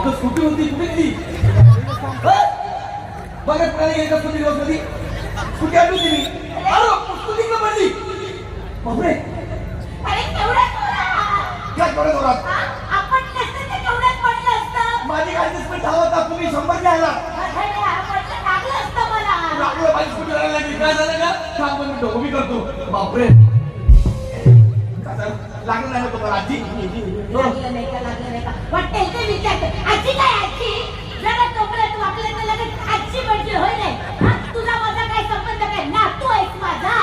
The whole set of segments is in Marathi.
तो स्कूटी होती कुठे गेली बघा कुणाला गेली का स्कूटी दिवस मध्ये स्कूटी आणली होती मी अरे स्कूटी का पडली बापरे अरे केवढा काय केवढ्या जोरात आपण नसतं ते केवढ्यात पडलं असतं माझी गाडी स्पीड धावत तुम्ही 100 घ्यायला लागलं असतं मला लागलं माझी स्कूटी राहायला लागली काय झालं का थांब पण मी उभी करतो बापरे लागलं नाही तुम्हाला आजी लागलं नाही का वाटेल ते विचारते आजी काय आजी जरा तोपर्यंत वाकले तर लगेच आजी म्हणजे होय नाही तुझा माझा काय संबंध काय नातू आहेस माझा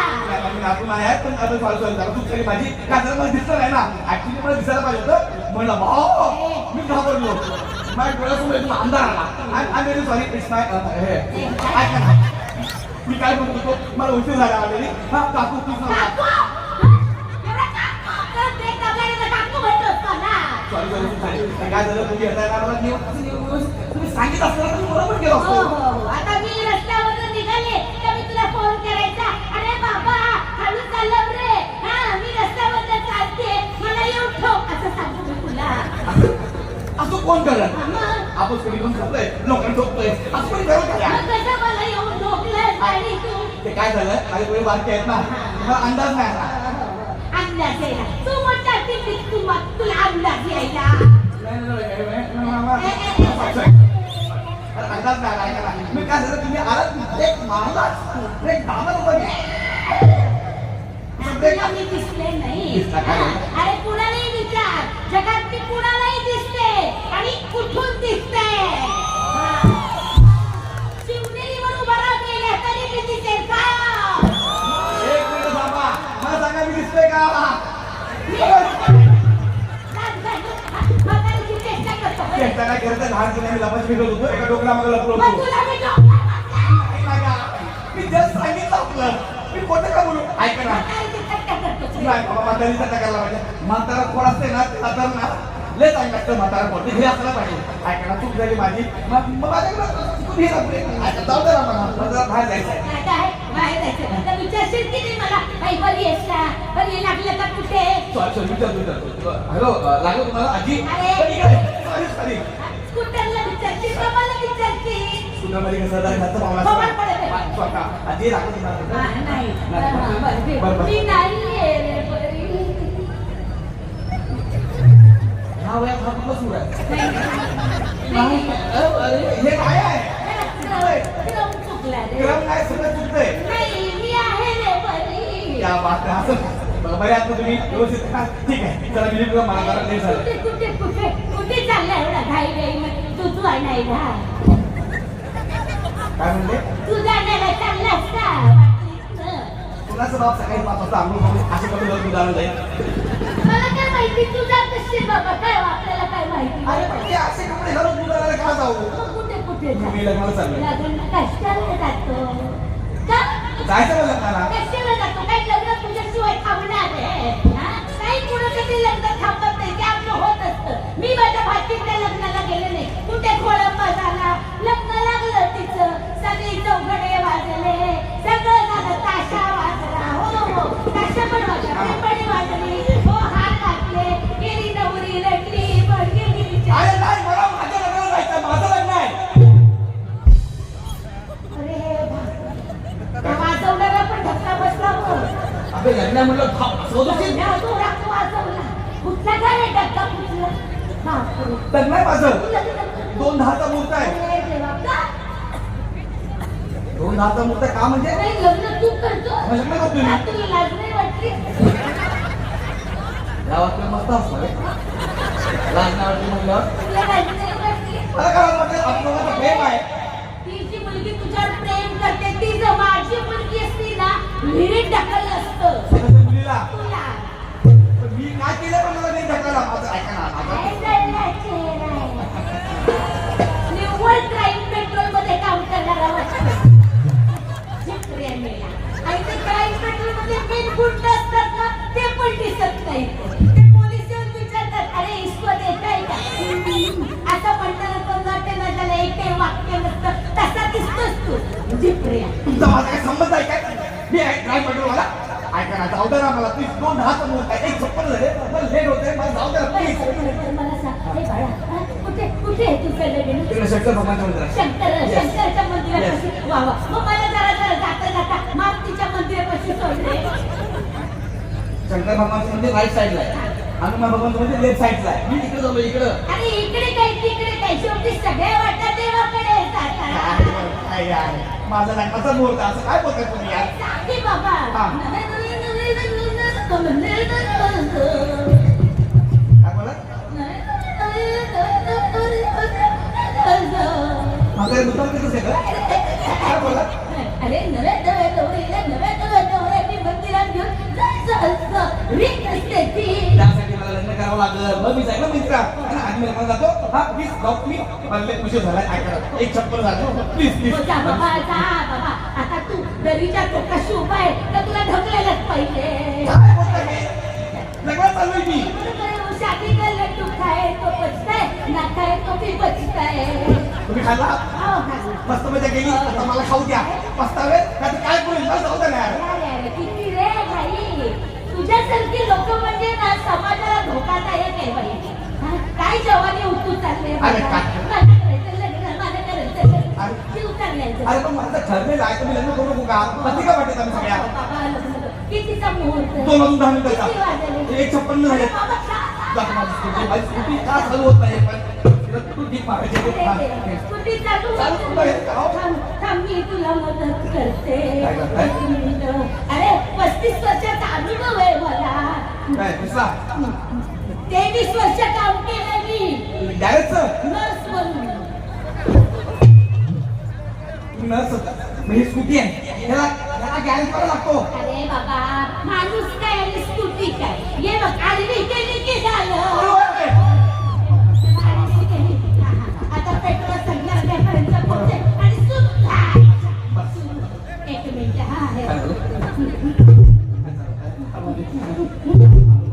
नातू नाही आहे पण आता चालू झालं तू तरी माझी काय मला दिसलं नाही ना ऍक्च्युली मला दिसायला पाहिजे होतं म्हणलं भाऊ मी घाबरलो माझ्या डोळ्यासमोर एकदम अंधार आला आय व्हेरी सॉरी इट्स माय ऐका ना मी काय म्हणत होतो मला उशीर झाला आलेली हा काकू तू सॉरी सॉरी काय झालं तुम्ही येताना मला तुम्ही सांगितलं असतं तुम्ही बरोबर केलं असतं आता मी रस्त्यावरून निघाले तर मी तुला फोन करायचा अरे बाबा हळू चाललं रे हा मी रस्त्यावर चालते मला येऊन ठोक असं सांगू मी तुला असं कोण करत आपण कधी पण करतोय लोकांना ठोकतोय असं कोणी करत का कसं मला येऊन ठोकलं आणि तू ते काय झालं माझे पुढे बारके आहेत ना मला अंदाज नाही आला अंदाज यायला तू म्हणता की तुला अंदाज यायला अंदाज नाही आला ऐका मी काय झालं तुम्ही आलात एक मारलाच एक दामन मी दिसले नाही अरे कुणालाही विचार जगात मी कुणालाही दिसते आणि कुठून दिसते शिवनेरीवर उभा राहिलेल्या तरी मी दिसेल का एक मिनिट बाबा मला सांगा मी दिसतोय का चेष्टा काय करत लहानपणी आम्ही लपास फिरत होतो एका डोकला मग लपलो होतो मी जस्ट सांगितलं आपलं मी खोटं का बोलू ऐका ना नाही बाबा म्हातारीचा टाकायला पाहिजे म्हातारा खोड असते ना ते म्हातारा ना लय चांगलं लागतं म्हातारा खोड हे असलं पाहिजे ऐका ना चूक झाली माझी मग माझ्याकडे तुम्ही जाऊ दे ना मला जरा बाहेर जायचं विचारशील की नाही मला काही बरी आहेस का बरी लागलं का कुठे विचारतो हॅलो लागलो तुम्हाला आजी सॉरी सॉरी स्कूटरला विचारशील का मला विचारशील स्कूटरमध्ये कसं जायचं पावला आजी लागलो तुम्हाला मी नाही हा वयात हा कुठला सुरू आहे हे काय आहे क्रम काय सगळं चुकतंय क्या बात आहे असं बरे आता तुम्ही व्यवस्थित ठीक आहे चला मी तुला मला जरा लेट झालं कुठे चालला एवढा घाई घाई तू नाही ना काय म्हणते तू जाण्याला चाललास का कुणाचं बाप सकाळी 5 वाजता आंघोळ असं करून उदाहरण जाईल मला काय माहिती तू जात असशील बाबा काय आपल्याला काय माहिती अरे पण ते असे कपडे घालून उदाहरणाला का जाऊ कुठे मी लग्नाला चाललोय कशाला जातो का जायचं मला लग्नाला कशाला जातो काही लग्न तुझ्याशिवाय थांबणार आहे काही कुणासाठी लग्न थांबत नाही ते आपलं होत असतं मी माझ्या भाचीच्या लग्नाला गेले नाही कुठे खोळंबा झाला लग्न लागलं तिचं सगळी चौघडे वाजले सगळं झालं ताशा वाजला हो ताशा पण वाजला पेपडी वाजली हो हार घातले गेली नवरी रडली पण गेली अरे नाही मला माझ्या लग्नाला जायचं माझं लग्न आहे अरे वाजवणारा पण धक्का बसला हो अबे लग्न म्हणलं वाजवला कुठला काय रे धक्का कुठला लग्न आहे माझं 2 दहाचा मुहूर्त आहे 2 दहाचा मुहूर्त का म्हणजे नाही लग्न तू करतो लग्न करतो मी तुला लाज नाही वाटली गावात मस्त असणार लाज नाही वाटली म्हणलं तुला लाज नाही वाटली मला काय वाटतं आपलं प्रेम आहे ती जी मुलगी तुझ्यावर प्रेम करते ती जर माझी मुलगी असती ना विहिरीत ढकललं असतं मुलीला तुला मी काय केलं पण मला नाही ढकलला माझं ऐका ना निव्वळ क्राईम पेट्रोल मध्ये काम करणारा वाटतं आणि ते क्राईम पेट्रोल मध्ये मेन गुंड असतात ना ते पण दिसत नाही ते पोलीस येऊन विचारतात अरे इसको देताय का असं म्हणताना तो नाट्य ना त्याला एक वाक्य नसतं तसा दिसतोस तू जिप्रिया तुमचा माझा काय संबंध आहे काय मी क्राईम पेट्रोल मला ऐका ना जाऊ दे ना मला प्लीज 2 दहाचा मुहूर्त आहे एक 56 झाले मला लेट होते मला जाऊ दे ना प्लीज मला सांग हे बाळा कुठे कुठे आहे तू चाललं गेलं? तिकडे शंकर भगवानच्या मंदिरात. शंकराच्या मंदिरापाशी. वा वा. मग मला जरा जाता जाता मारुतीच्या मंदिरापाशी सोडले. शंकर भगवानचं मंदिर राईट साईडला आहे, हनुमान भगवानचं मंदिर लेफ्ट साईडला आहे. मी तिकडे जाऊ इकडं. आणि इकडे काय तिकडे काय, शेवटी सगळ्या वाटा देवाकडे जातात. काय यार, माझा लग्नाचा मुहूर्त असं काय बोलताय तुम्ही यार? सांगे बाबा. हा. काय काय बोला? माझं दुकान तिथंच आहे का? काय बोला? अरे नव्या नव्या नवरीला नव्या नव्या नवऱ्याने मंदिरात घेऊन जायचं असतं. रीत असते ती. त्यासाठी मला लग्न करावं लागलं. मग मी जाईल ना मित्रा. आणि मी लग्नाला जातो. हा प्लीज जाऊ मी. मला लय उशीर झालाय. काय करा? एक चप्पल जातो प्लीज प्लीज. जा बाबा जा बाबा. आता तू दरीच्या टोकाशी उभा आहे तर तुला ढकलायलाच पाहिजे. काय बोलताय हे? लग्नात चाललोय मी. शादी का लड्डू खाए तो बचता है, ना खाए तो भी बचता है. तुम्ही खाल्ला? हो खाल्ला. मस्त मजा केली. आता मला खाऊ द्या. पस्तावे नाही तर काय करेल मला जाऊ द्या ना यार. अरे किती रे भाई, तुझ्यासारखी लोक म्हणजे ना समाजाला धोकादायक आहे बाई. हा, काय जवानी उठू चालले. अरे काय? मला करायचं लग्न, मला करायचं लग्न. अरे. जीव चाललायचं. अरे पण माझं ठरलेलं आहे, तुम्ही लग्न करू नको का? पत्रिका वाटते आम्ही सगळ्या. बाबा लग्न कर. कितीचा मुहूर्त? 2 वाजून 10 किती मिनिटाचा. वाजले? 1:56 झाले. बाबा जा. जातो माझी स्कूटी. माझी स्कूटी का चालू होत नाही पण तिला तू टीप मारायची. हा. स्कूटी चालू चालू कुठं आहे? हो. थांब मी तुला मदत करते. काय करताय? एक मिनिटं. अरे 35 वर्षाचा अनुभव आहे मला. काय दिसला? 23 वर्ष काम केलं मी डायरेक्ट नर्स म्हणून. नर्स ही स्कूटी आहे. ह्याला गॅरेज करावा लागतो. अरे बाबा माणूस काय आणि स्कूटी काय, ये बघ आडवी केली की झालं. आडवी केली. हा, हा. आता पेट्रोल संध्याकाळपर्यंत पोहोचते आणि सुद्धा. एक मिनिट. हा हे काय झालं?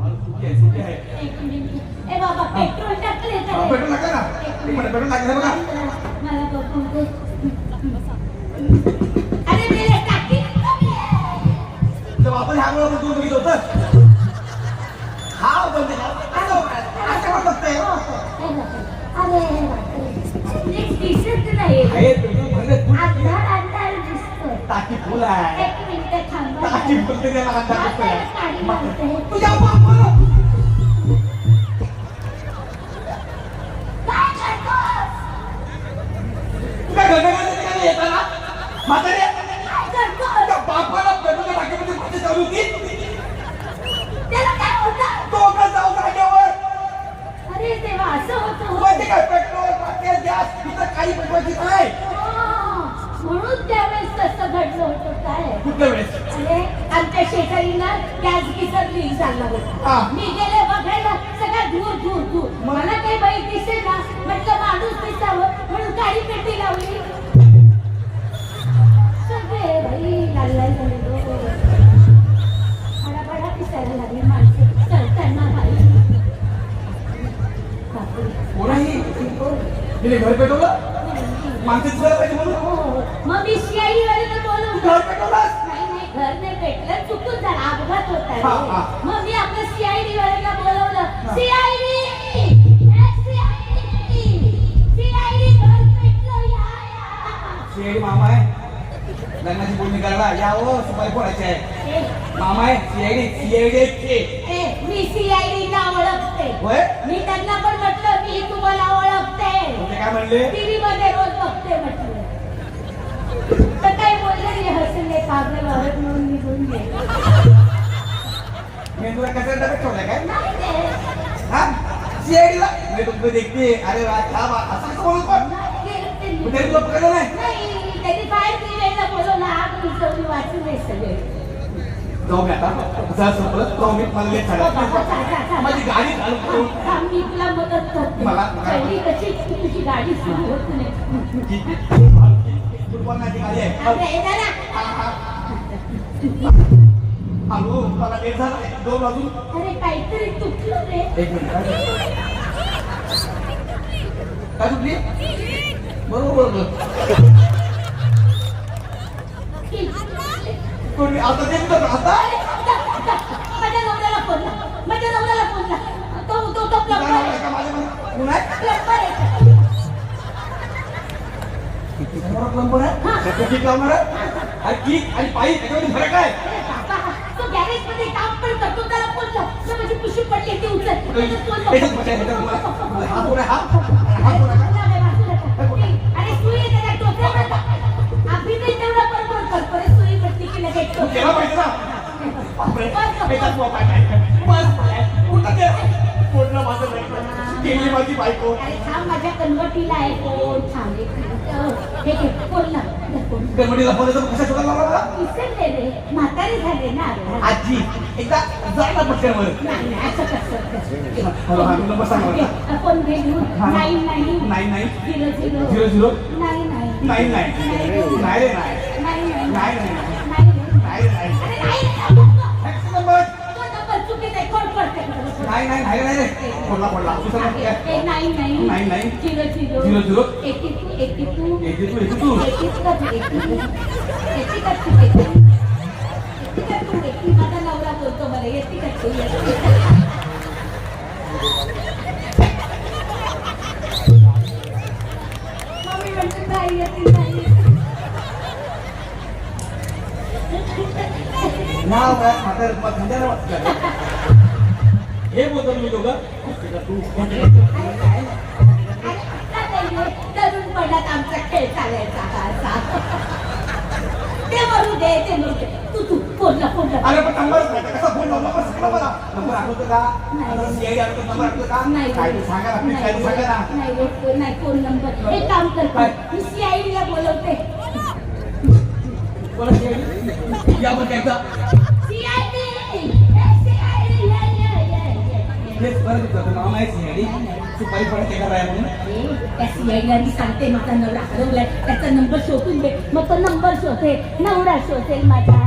एक मिनिट. ए बाबा पेट्रोल टाकले का रे? पेट्रोल लागलं ना? एक मिनिट, पेट्रोल लागलं बघा. मला बघू दे. अरे मेरे टाकी कमी आहे. तर आपण ह्या वेळेला दूध घेत होतं. हा बंद असं बघतोय. अरे नीट दिसत नाही. आहे पेट्रोल भरले फुल. अंधार अंधार दिसतोय. टाकी फुल आहे. एक मिनिट थांबा. टाकी फुल ते त्याला अंदाज आता दिसतोय. गाडी लावते. तुझ्या बापाला काय करतोस? तुझ्या घरामध्ये येताना म्हातारे काय करतोस? तुझ्या बापाला पेट्रोलच्या टाकीमध्ये माझी चालू होती. त्याला काय होतं? तो का जाऊ जागेवर अरे देवा असं होतं. माहिती काय पेट्रोल टाकेल गॅस इथं काही पेट्रोलची नाही. म्हणून त्यावेळेस तसं घडलं होतं काय. कुठल्या वेळेस? अरे आमच्या शेजारी ना गॅस गिजर लीक झाला हा. होता. मी गेले बघायला, सगळा धूर धूर धूर. मला काही बाई दिसे ना, म्हटलं माणूस दिसावं म्हणून गाडी पेटी लावली. सगळे बाई लाल झाले. बडा दिसायला लागली माणसं चलताना बाई. बापरे. कोणाही गेले घर पेटवलं माणसं दिसायला पाहिजे म्हणून. हो. मग मी सीआयडी वाल्याला तू बोलवलं. घर पेटवलास? नाही नाही घर नाही पेटलं, चुकून झाला, अपघात होता हा, रे. हा. मग मी आपलं सीआयडी वाल्याला बोलवलं. हा. सीआयडी सीआयडी घर पेटलं या. सीआयडी मामा आहे. लग्नाची बोलणी करायला या हो. सुपारी फोडायची आहे. ए, मामा आहे सीआयडी मी सीआयडी ला ओळखते. होय. मी त्यांना पण म्हटलं मी तुम्हाला ओळखते. तुम्ही काय म्हणले? टीव्ही मध्ये रोज बघते म्हटलं. तर काही बोलले नाही, हसले, पागल औरत म्हणून निघून गेले. मी तुला कसा डबे ठेवलाय काय? नाही रे. हा सीआयडीला मी तुमचं देखते. अरे वा क्या बात. असं कसं बोलत पण नाही गेले त्यांनी. तरी तुला पकडलं नाही. नाही त्यांनी बाहेर दिलेला बोलवला, आग विसरली, वाचले सगळे. जाऊ मी आता जर संपलं जाऊ मी. मला लेट झाला. माझी गाडी चालू करून थांब, मी तुला मदत करते. मला- पहिली कशी तुझी गाडी सुरू होत नाही. ठीक आहे. फुटबॉलची गाडी आहे. अरे, हे जरा. हा, हा. हॅलो मला लेट झाला. 2 वाजून अरे काहीतरी तुटलं रे. 1 मिनिट. काय तुटली? बरोबर. कोणी आता ते आता माझ्या नवऱ्याला फोन ला. माझ्या नवऱ्याला फोन ला. तो काय प्लंबर आहे आहे. का माझ्या कोण आहे? प्लंबर आहे. जोरात लंबर आहे तो किक लावणार आहे अरे किक आणि पायी त्याच्यामध्ये फरक आहे अरे बाबा, तो गॅरेजमध्ये काम पण करतो, त्याला बोललो, तर माझी पिशवी पडली, ती उचल. त्याच्यात बोललो. त्याच्यात मजा येते तुम्हाला. हा कोण आहे हा कोण आहे अरे सुई आहे त्याच्या डोक्यावर. अभिनय तेवढा बरोबर कर, परत सुई पडली की लगेच तू केला पाहिजे ना बापरे त्याच्यात मोबाईल नाही बस उठा दे पूर्ण माझं नाही गेली माझी बायको अरे थांब, माझ्या कन्वर्टीला आहे फोन. थांब एक मिनिट. हे घे, फोन लाव. हे फोन. गणपतीला फोन कशा शोधायला लावला मला विसरले रे, म्हातारी झाले ना आता. आजी एकदा जायला पटकन वर नाही नाही, असं कसं. हॅलो हा नंबर सांग मला फोन घे लिहून. 99 99 00 00 99 नाही नाही नाही रे नाही नाही नाही नाही नाही नाही नाही रे नाही अरे नाही रे, टॅक्सी नंबर तो नंबर चुकीचा आहे, कोण करते? नाही नाही नाही नाही रे पडला पडला दुसरा नंबर काय? 99 99 00 00 82 82 82 माझा नवरा बोलतो मला येते का तू मम्मी म्हणते नाही येते नाही नाव काय म्हातार धंद्याला वाटतं हे बोलतो तुम्ही दोघं तरुणपणात आमचा खेळ चालायचा हा असा. ते मरू दे, ते मरू दे. तू फोन अरे पण नंबर कसा फोन लावला पण सांगा मला नंबर आठवतो का नाही. सीआयडी आठवतो नंबर आठवतो का नाही. काय ते सांगा ना प्लीज काय ते सांगा ना नाही फोन नंबर. एक काम कर, काय? मी CID ला बोलवते. कोणा सीआयडी या बघ एकदा CID, हेच बरं तुझं नाव नाही सीआयडी तू पायी पडत एका राया म्हणून त्या CID ला मी सांगते माझा नवरा हरवलाय, त्याचा नंबर शोधून दे. मग तो नंबर शोधेल, नवरा शोधेल माझा.